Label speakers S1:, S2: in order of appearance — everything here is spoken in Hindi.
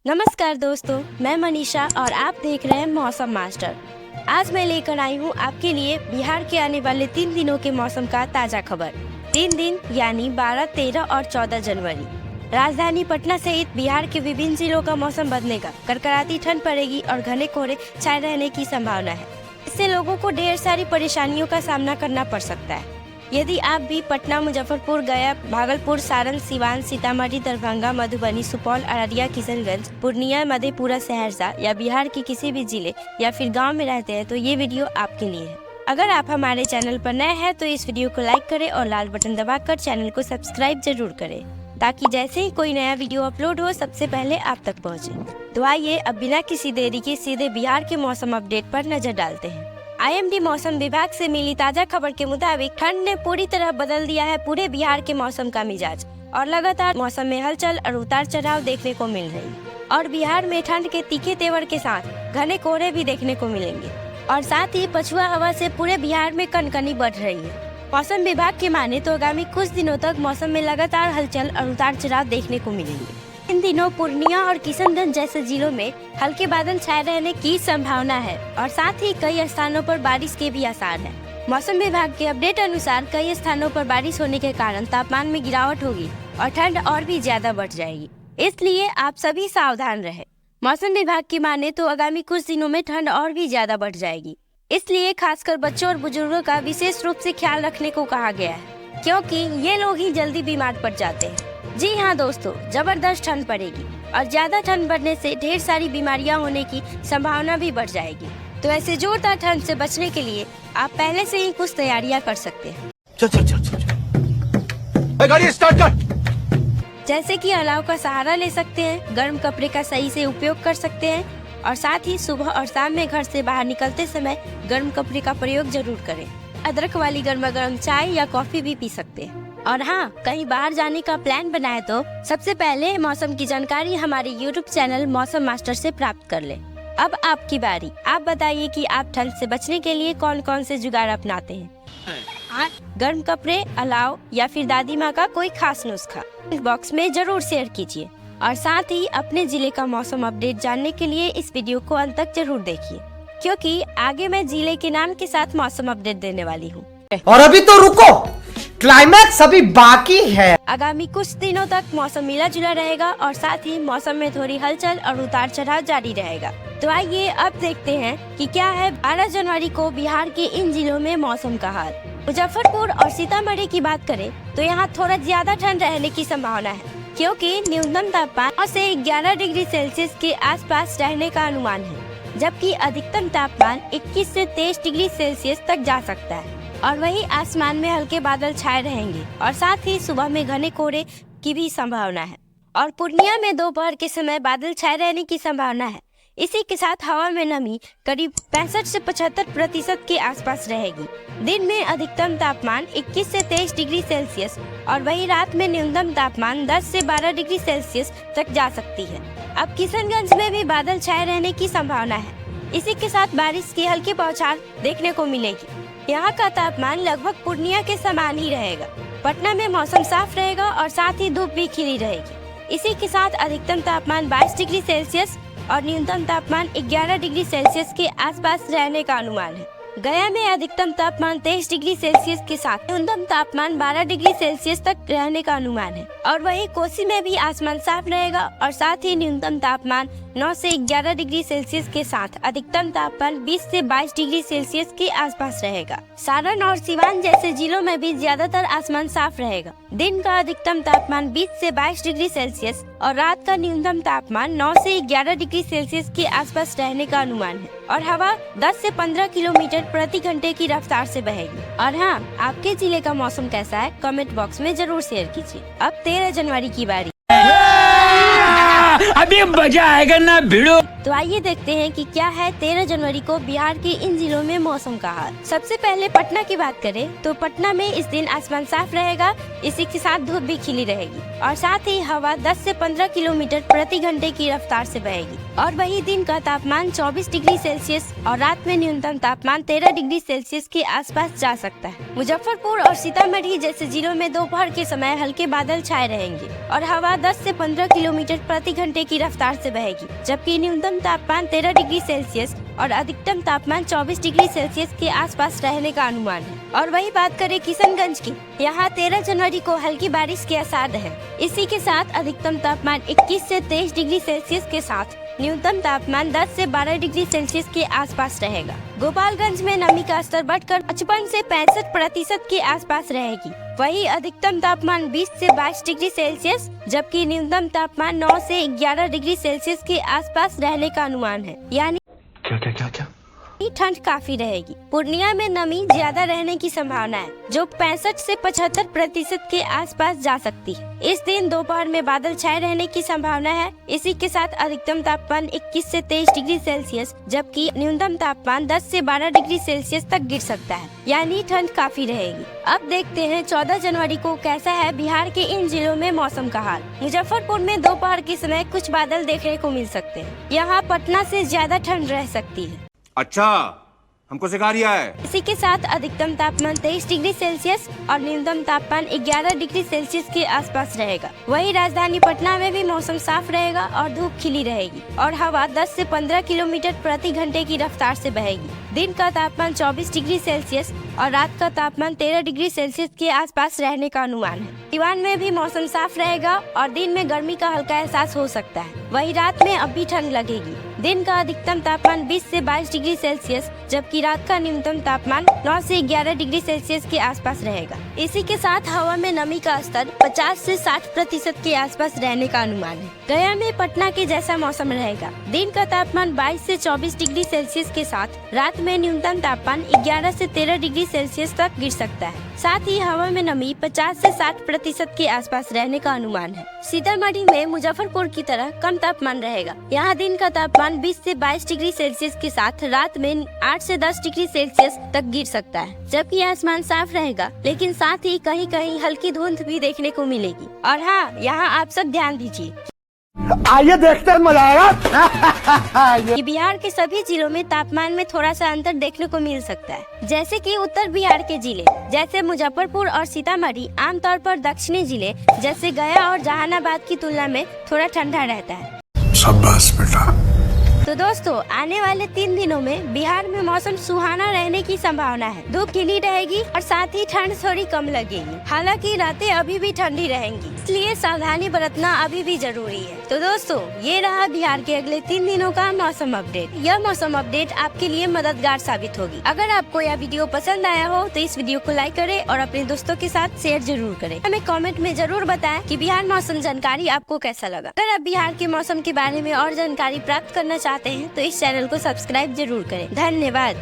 S1: नमस्कार दोस्तों, मैं मनीषा और आप देख रहे हैं मौसम मास्टर। आज मैं लेकर आई हूँ आपके लिए बिहार के आने वाले 3 दिनों के मौसम का ताज़ा खबर। 3 दिन यानी 12, 13 और 14 जनवरी राजधानी पटना सहित बिहार के विभिन्न जिलों का मौसम बदलेगा। कड़कड़ाती ठंड पड़ेगी और घने कोहरे छाए रहने की संभावना है। इससे लोगों को ढेर सारी परेशानियों का सामना करना पड़ सकता है। यदि आप भी पटना, मुजफ्फरपुर, गया, भागलपुर, सारण, सिवान, सीतामढ़ी, दरभंगा, मधुबनी, सुपौल, अररिया, किशनगंज, पूर्णिया, मधेपुरा, सहरसा या बिहार के किसी भी जिले या फिर गांव में रहते हैं तो ये वीडियो आपके लिए है। अगर आप हमारे चैनल पर नए हैं तो इस वीडियो को लाइक करें और लाल बटन दबाकर चैनल को सब्सक्राइब जरूर करें, ताकि जैसे ही कोई नया वीडियो अपलोड हो सबसे पहले आप तक पहुँचे। तो आइए अब बिना किसी देरी के सीधे बिहार के मौसम अपडेट पर नजर डालते हैं। IMD मौसम विभाग से मिली ताज़ा खबर के मुताबिक ठंड ने पूरी तरह बदल दिया है पूरे बिहार के मौसम का मिजाज और लगातार मौसम में हलचल और उतार चढ़ाव देखने को मिल रही है। और बिहार में ठंड के तीखे तेवर के साथ घने कोहरे भी देखने को मिलेंगे और साथ ही पछुआ हवा से पूरे बिहार में कनकनी बढ़ रही है। मौसम विभाग के माने तो आगामी कुछ दिनों तक मौसम में लगातार हलचल और उतार चढ़ाव देखने को मिलेंगे। इन दिनों पूर्णिया और किशनगंज जैसे जिलों में हल्के बादल छाए रहने की संभावना है और साथ ही कई स्थानों पर बारिश के भी आसार हैं। मौसम विभाग के अपडेट अनुसार कई स्थानों पर बारिश होने के कारण तापमान में गिरावट होगी और ठंड और भी ज्यादा बढ़ जाएगी, इसलिए आप सभी सावधान रहें। मौसम विभाग की माने तो आगामी कुछ दिनों में ठंड और भी ज्यादा बढ़ जाएगी, इसलिए खासकर बच्चों और बुजुर्गों का विशेष रूप से ख्याल रखने को कहा गया है, क्योंकि ये लोग ही जल्दी बीमार पड़ जाते हैं। जी हाँ दोस्तों, जबरदस्त ठंड पड़ेगी और ज्यादा ठंड बढ़ने से ढेर सारी बीमारियां होने की संभावना भी बढ़ जाएगी। तो ऐसे जोरदार ठंड से बचने के लिए आप पहले से ही कुछ तैयारियां कर सकते हैं।
S2: चल चल चल चल गाड़ी स्टार्ट कर।
S1: जैसे कि अलाव का सहारा ले सकते हैं, गर्म कपड़े का सही से उपयोग कर सकते हैं और साथ ही सुबह और शाम में घर से बाहर निकलते समय गर्म कपड़े का प्रयोग जरूर करें। अदरक वाली गर्मा गर्म चाय या कॉफी भी पी सकते हैं। और हाँ, कहीं बाहर जाने का प्लान बनाए तो सबसे पहले मौसम की जानकारी हमारे YouTube चैनल मौसम मास्टर से प्राप्त कर ले। अब आपकी बारी, आप बताइए कि आप ठंड से बचने के लिए कौन कौन से जुगाड़ अपनाते हैं। गर्म कपड़े, अलाव या फिर दादी माँ का कोई खास नुस्खा इस बॉक्स में जरूर शेयर कीजिए और साथ ही अपने जिले का मौसम अपडेट जानने के लिए इस वीडियो को अंत तक जरूर देखिए, क्योंकि आगे मैं जिले के नाम के साथ मौसम अपडेट देने वाली हूँ।
S2: और अभी तो रुको, क्लाइमैक्स अभी बाकी है।
S1: आगामी कुछ दिनों तक मौसम मिला जुला रहेगा और साथ ही मौसम में थोड़ी हलचल और उतार चढ़ाव जारी रहेगा। तो आइए अब देखते हैं कि क्या है 12 जनवरी को बिहार के इन जिलों में मौसम का हाल। मुजफ्फरपुर और सीतामढ़ी की बात करें तो यहाँ थोड़ा ज्यादा ठंड रहने की संभावना है, क्योंकि न्यूनतम तापमान 9 से 11 डिग्री सेल्सियस के आसपास रहने का अनुमान है, जबकि अधिकतम तापमान 21 से 23 डिग्री सेल्सियस तक जा सकता है। और वही आसमान में हल्के बादल छाए रहेंगे और साथ ही सुबह में घने कोहरे की भी संभावना है और पूर्णिया में दोपहर के समय बादल छाए रहने की संभावना है। इसी के साथ हवा में नमी करीब 65 से 75% के आसपास रहेगी। दिन में अधिकतम तापमान 21 से 23 डिग्री सेल्सियस और वही रात में न्यूनतम तापमान 10 से 12 डिग्री सेल्सियस तक जा सकती है। अब किशनगंज में भी बादल छाए रहने की संभावना है। इसी के साथ बारिश की हल्की बौछार देखने को मिलेगी। यहाँ का तापमान लगभग पूर्णिया के समान ही रहेगा। पटना में मौसम साफ रहेगा और साथ ही धूप भी खिली रहेगी। इसी के साथ अधिकतम तापमान 22 डिग्री सेल्सियस और न्यूनतम तापमान 11 डिग्री सेल्सियस के आसपास रहने का अनुमान है। गया में अधिकतम तापमान 23 डिग्री सेल्सियस के साथ न्यूनतम तापमान 12 डिग्री सेल्सियस तक रहने का अनुमान है। और वहीं कोसी में भी आसमान साफ रहेगा और साथ ही न्यूनतम तापमान 9 से 11 डिग्री सेल्सियस के साथ अधिकतम तापमान 20 से 22 डिग्री सेल्सियस के आसपास रहेगा। सारण और सिवान जैसे जिलों में भी ज्यादातर आसमान साफ रहेगा। दिन का अधिकतम तापमान 20 से 22 डिग्री सेल्सियस और रात का न्यूनतम तापमान 9 से 11 डिग्री सेल्सियस के आसपास रहने का अनुमान है और हवा 10 से 15 किलोमीटर प्रति घंटे की रफ्तार से बहेगी। और हाँ, आपके जिले का मौसम कैसा है कमेंट बॉक्स में जरूर शेयर कीजिए। अब 13 जनवरी की बारी।
S3: अभी मजा आएगा ना भिड़ो।
S1: तो आइए देखते हैं कि क्या है 13 जनवरी को बिहार के इन जिलों में मौसम का हाल। सबसे पहले पटना की बात करें तो पटना में इस दिन आसमान साफ रहेगा। इसी के साथ धूप भी खिली रहेगी और साथ ही हवा 10 से 15 किलोमीटर प्रति घंटे की रफ्तार से बहेगी। और वही दिन का तापमान 24 डिग्री सेल्सियस और रात में न्यूनतम तापमान 13 डिग्री सेल्सियस के आसपास जा सकता है। मुजफ्फरपुर और सीतामढ़ी जैसे जिलों में दोपहर के समय हल्के बादल छाए रहेंगे और हवा 10 से 15 किलोमीटर प्रति घंटे घंटे की रफ्तार से बहेगी, जबकि न्यूनतम तापमान 13 डिग्री सेल्सियस और अधिकतम तापमान 24 डिग्री सेल्सियस के आसपास रहने का अनुमान है। और वही बात करें किशनगंज की, यहाँ 13 जनवरी को हल्की बारिश के आसार है। इसी के साथ अधिकतम तापमान 21 से 23 डिग्री सेल्सियस के साथ न्यूनतम तापमान 10 से 12 डिग्री सेल्सियस के आसपास रहेगा। गोपालगंज में नमी का स्तर बढ़कर 55 से 65% के आसपास रहेगी। वही अधिकतम तापमान 20 से 22 डिग्री सेल्सियस जबकि न्यूनतम तापमान 9 से 11 डिग्री सेल्सियस के आसपास रहने का अनुमान है। यानी
S2: क्या
S1: ठंड काफी रहेगी। पूर्णिया में नमी ज्यादा रहने की संभावना है, जो 65 से 75% के आसपास जा सकती है। इस दिन दोपहर में बादल छाए रहने की संभावना है। इसी के साथ अधिकतम तापमान 21 से 23 डिग्री सेल्सियस जबकि न्यूनतम तापमान 10 से 12 डिग्री सेल्सियस तक गिर सकता है, यानी ठंड काफी रहेगी। अब देखते हैं 14 जनवरी को कैसा है बिहार के इन जिलों में मौसम का हाल। मुजफ्फरपुर में दोपहर के समय कुछ बादल देखने को मिल सकते हैं। यहाँ पटना से ज्यादा ठंड रह सकती है।
S2: अच्छा, हमको सिखा रिया है।
S1: इसी के साथ अधिकतम तापमान 23 डिग्री सेल्सियस और न्यूनतम तापमान 11 डिग्री सेल्सियस के आसपास रहेगा। वही राजधानी पटना में भी मौसम साफ रहेगा और धूप खिली रहेगी और हवा 10 से 15 किलोमीटर प्रति घंटे की रफ्तार से बहेगी। दिन का तापमान 24 डिग्री सेल्सियस और रात का तापमान 13 डिग्री सेल्सियस के आसपास रहने का अनुमान है। दीवान में भी मौसम साफ रहेगा और दिन में गर्मी का हल्का एहसास हो सकता है। वही रात में अब भी ठंड लगेगी। दिन का अधिकतम तापमान 20 से 22 डिग्री सेल्सियस जबकि रात का न्यूनतम तापमान 9 से 11 डिग्री सेल्सियस के आसपास रहेगा। इसी के साथ हवा में नमी का स्तर 50 से 60% के आसपास रहने का अनुमान है। गया में पटना के जैसा मौसम रहेगा। दिन का तापमान 22 से 24 डिग्री सेल्सियस के साथ रात में न्यूनतम तापमान 11 से 13 डिग्री सेल्सियस तक गिर सकता है। साथ ही हवा में नमी 50 से 60% के आसपास रहने का अनुमान है। सीतामढ़ी में मुजफ्फरपुर की तरह कम तापमान रहेगा। यहाँ दिन का तापमान 20 से 22 डिग्री सेल्सियस के साथ रात में 8 से 10 डिग्री सेल्सियस तक गिर सकता है, जबकि आसमान साफ रहेगा, लेकिन साथ ही कहीं कहीं हल्की धुंध भी देखने को मिलेगी। और हाँ, यहाँ आप सब ध्यान दीजिए,
S4: आइए देखते हैं, मजा आएगा।
S1: कि बिहार के सभी जिलों में तापमान में थोड़ा सा अंतर देखने को मिल सकता है। जैसे कि उत्तर बिहार के जिले जैसे मुजफ्फरपुर और सीतामढ़ी आमतौर पर दक्षिणी जिले जैसे गया और जहानाबाद की तुलना में थोड़ा ठंडा रहता है।
S4: शाबाश बेटा।
S1: तो दोस्तों, आने वाले 3 दिनों में बिहार में मौसम सुहाना रहने की संभावना है। धूप खिली रहेगी और साथ ही ठंड थोड़ी कम लगेगी। हालांकि रातें अभी भी ठंडी रहेंगी, इसलिए सावधानी बरतना अभी भी जरूरी है। तो दोस्तों, ये रहा बिहार के अगले 3 दिनों का मौसम अपडेट। यह मौसम अपडेट आपके लिए मददगार साबित होगी। अगर आपको यह वीडियो पसंद आया हो तो इस वीडियो को लाइक करें और अपने दोस्तों के साथ शेयर जरूर करें। हमें कमेंट में जरूर बताएं कि बिहार मौसम जानकारी आपको कैसा लगा। अगर आप बिहार के मौसम के बारे में और जानकारी प्राप्त करना चाहते हैं तो इस चैनल को सब्सक्राइब जरूर करें। धन्यवाद।